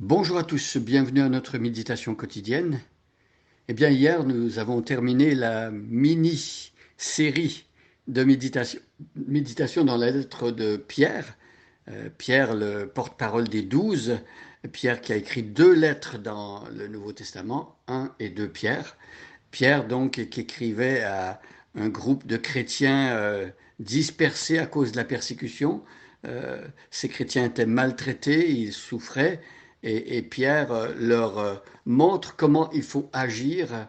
Bonjour à tous, bienvenue à notre méditation quotidienne. Eh bien, hier, nous avons terminé la mini-série de méditation dans la lettre de Pierre. Pierre, le porte-parole des 12, Pierre qui a écrit deux lettres dans le Nouveau Testament, 1 et 2 Pierre. Pierre, donc, qui écrivait à un groupe de chrétiens dispersés à cause de la persécution. Ces chrétiens étaient maltraités, ils souffraient, et Pierre leur montre comment il faut agir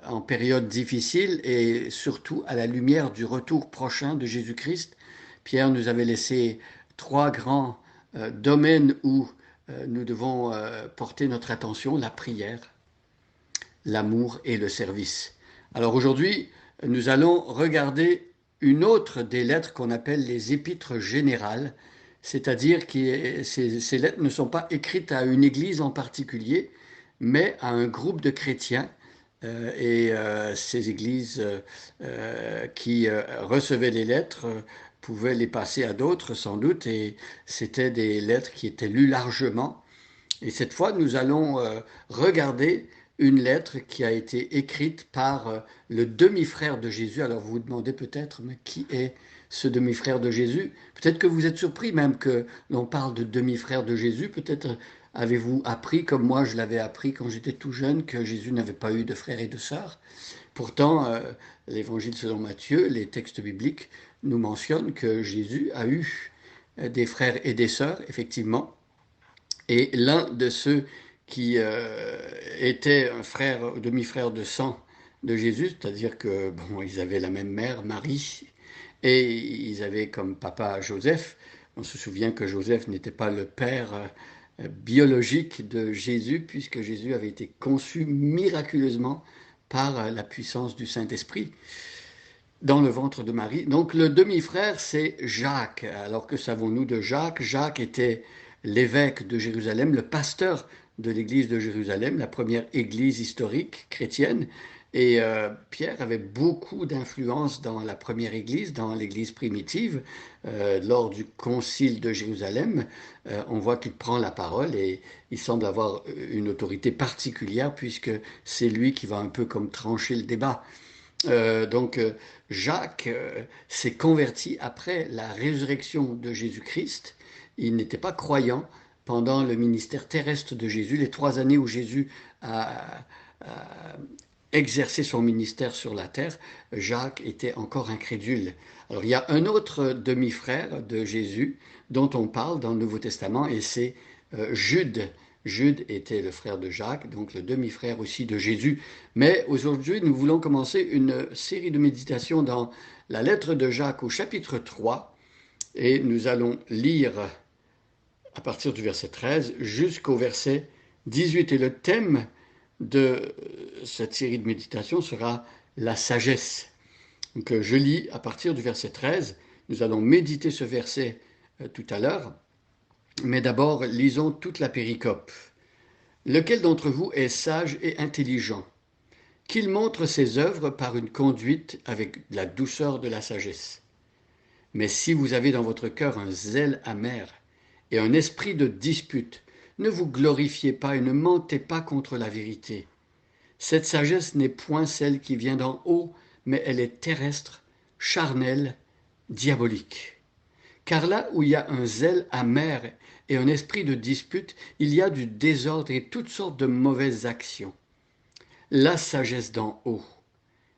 en période difficile et surtout à la lumière du retour prochain de Jésus-Christ. Pierre nous avait laissé trois grands domaines où nous devons porter notre attention, la prière, l'amour et le service. Alors aujourd'hui, nous allons regarder une autre des lettres qu'on appelle les épîtres générales, c'est-à-dire que ces lettres ne sont pas écrites à une église en particulier, mais à un groupe de chrétiens. Ces églises qui recevaient les lettres pouvaient les passer à d'autres sans doute, et c'était des lettres qui étaient lues largement. Et cette fois, nous allons regarder une lettre qui a été écrite par le demi-frère de Jésus. Alors vous vous demandez peut-être, mais qui est ce demi-frère de Jésus? Peut-être que vous êtes surpris même que l'on parle de demi-frère de Jésus. Peut-être avez-vous appris, comme moi je l'avais appris quand j'étais tout jeune, que Jésus n'avait pas eu de frères et de sœurs. Pourtant, l'Évangile selon Matthieu, les textes bibliques nous mentionnent que Jésus a eu des frères et des sœurs, effectivement. Et l'un de ceux qui était un frère, demi-frère de sang de Jésus, c'est-à-dire que bon, ils avaient la même mère, Marie, et ils avaient comme papa Joseph. On se souvient que Joseph n'était pas le père biologique de Jésus, puisque Jésus avait été conçu miraculeusement par la puissance du Saint-Esprit dans le ventre de Marie. Donc le demi-frère, c'est Jacques. Alors que savons-nous de Jacques? Jacques était l'évêque de Jérusalem, le pasteur de l'église de Jérusalem, la première église historique chrétienne. Et Pierre avait beaucoup d'influence dans la première église, dans l'église primitive. Lors du concile de Jérusalem, on voit qu'il prend la parole et il semble avoir une autorité particulière puisque c'est lui qui va un peu comme trancher le débat. Donc Jacques s'est converti après la résurrection de Jésus-Christ. Il n'était pas croyant pendant le ministère terrestre de Jésus, les 3 années où Jésus a exercé son ministère sur la terre. Jacques était encore incrédule. Alors il y a un autre demi-frère de Jésus dont on parle dans le Nouveau Testament et c'est Jude. Jude était le frère de Jacques, donc le demi-frère aussi de Jésus. Mais aujourd'hui, nous voulons commencer une série de méditations dans la lettre de Jacques au chapitre 3 et nous allons lire à partir du verset 13 jusqu'au verset 18. Et le thème de cette série de méditations sera la sagesse. Donc je lis à partir du verset 13. Nous allons méditer ce verset tout à l'heure. Mais d'abord, lisons toute la péricope. Lequel d'entre vous est sage et intelligent? Qu'il montre ses œuvres par une conduite avec la douceur de la sagesse. Mais si vous avez dans votre cœur un zèle amer et un esprit de dispute, ne vous glorifiez pas et ne mentez pas contre la vérité. Cette sagesse n'est point celle qui vient d'en haut, mais elle est terrestre, charnelle, diabolique. Car là où il y a un zèle amer et un esprit de dispute, il y a du désordre et toutes sortes de mauvaises actions. La sagesse d'en haut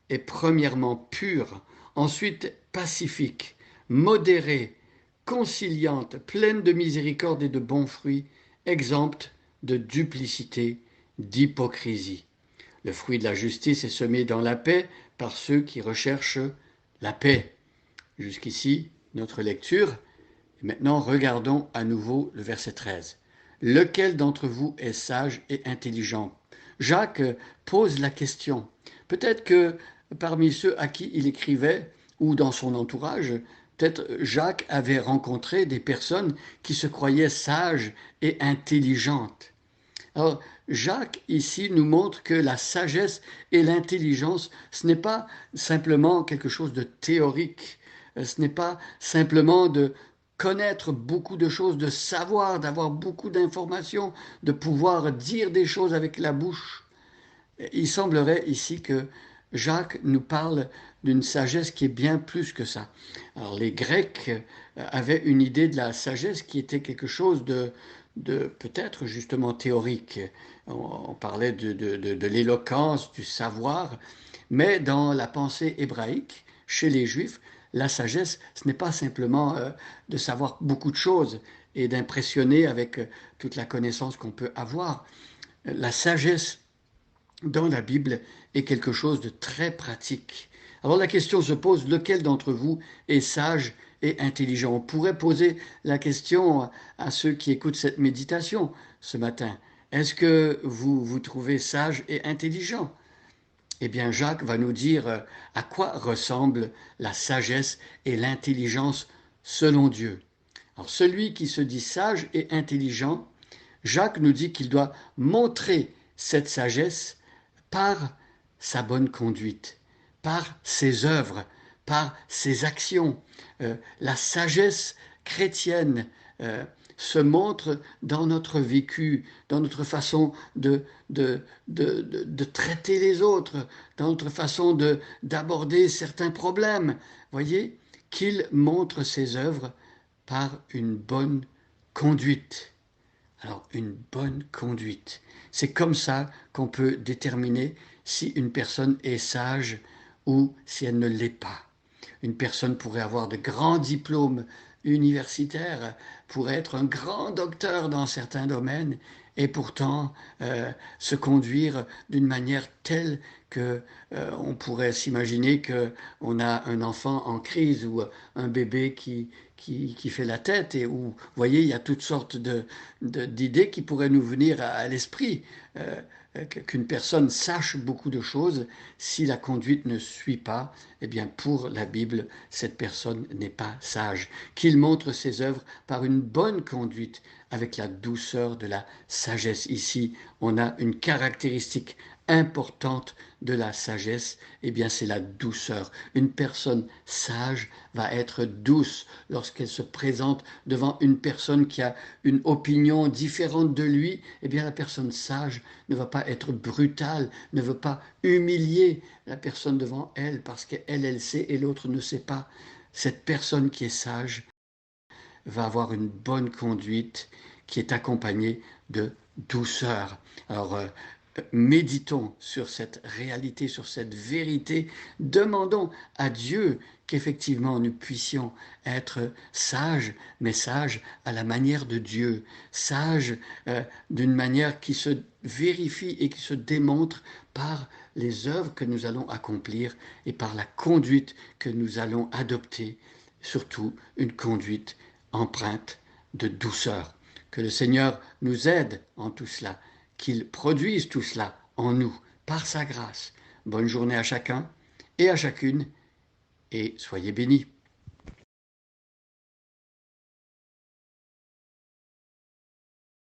est premièrement pure, ensuite pacifique, modérée, conciliante, pleine de miséricorde et de bons fruits, exempte de duplicité, d'hypocrisie. Le fruit de la justice est semé dans la paix par ceux qui recherchent la paix. Jusqu'ici, notre lecture. Maintenant, regardons à nouveau le verset 13. Lequel d'entre vous est sage et intelligent? Jacques pose la question. Peut-être que parmi ceux à qui il écrivait, ou dans son entourage, peut-être Jacques avait rencontré des personnes qui se croyaient sages et intelligentes. Alors, Jacques, ici, nous montre que la sagesse et l'intelligence, ce n'est pas simplement quelque chose de théorique, ce n'est pas simplement de connaître beaucoup de choses, de savoir, d'avoir beaucoup d'informations, de pouvoir dire des choses avec la bouche. Il semblerait ici que Jacques nous parle d'une sagesse qui est bien plus que ça. Alors les Grecs avaient une idée de la sagesse qui était quelque chose de peut-être justement théorique. On parlait de l'éloquence, du savoir, mais dans la pensée hébraïque, chez les Juifs, la sagesse, ce n'est pas simplement de savoir beaucoup de choses et d'impressionner avec toute la connaissance qu'on peut avoir. La sagesse dans la Bible est quelque chose de très pratique. Alors la question se pose, lequel d'entre vous est sage et intelligent? On pourrait poser la question à ceux qui écoutent cette méditation ce matin. Est-ce que vous vous trouvez sage et intelligent? Eh bien, Jacques va nous dire à quoi ressemble la sagesse et l'intelligence selon Dieu. Alors, celui qui se dit sage et intelligent, Jacques nous dit qu'il doit montrer cette sagesse par sa bonne conduite, par ses œuvres, par ses actions. La sagesse chrétienne se montre dans notre vécu, dans notre façon de traiter les autres, dans notre façon d'aborder certains problèmes. Voyez, qu'il montre ses œuvres par une bonne conduite. Alors, une bonne conduite. C'est comme ça qu'on peut déterminer si une personne est sage ou si elle ne l'est pas. Une personne pourrait avoir de grands diplômes universitaires, pourrait être un grand docteur dans certains domaines et pourtant se conduire d'une manière telle que on pourrait s'imaginer qu'on a un enfant en crise ou un bébé qui fait la tête et où, vous voyez, il y a toutes sortes d'idées qui pourraient nous venir à l'esprit. Qu'une personne sache beaucoup de choses, si la conduite ne suit pas, eh bien pour la Bible, cette personne n'est pas sage. Qu'il montre ses œuvres par une bonne conduite, avec la douceur de la sagesse. Ici, on a une caractéristique importante de la sagesse, eh bien c'est la douceur. Une personne sage va être douce lorsqu'elle se présente devant une personne qui a une opinion différente de lui, eh bien la personne sage ne va pas être brutale, ne veut pas humilier la personne devant elle parce qu'elle, elle sait et l'autre ne sait pas. Cette personne qui est sage va avoir une bonne conduite qui est accompagnée de douceur. Alors, méditons sur cette réalité, sur cette vérité. Demandons à Dieu qu'effectivement nous puissions être sages, mais sages à la manière de Dieu, sages d'une manière qui se vérifie et qui se démontre par les œuvres que nous allons accomplir et par la conduite que nous allons adopter, surtout une conduite empreinte de douceur. Que le Seigneur nous aide en tout cela, qu'il produise tout cela en nous, par sa grâce. Bonne journée à chacun et à chacune, et soyez bénis.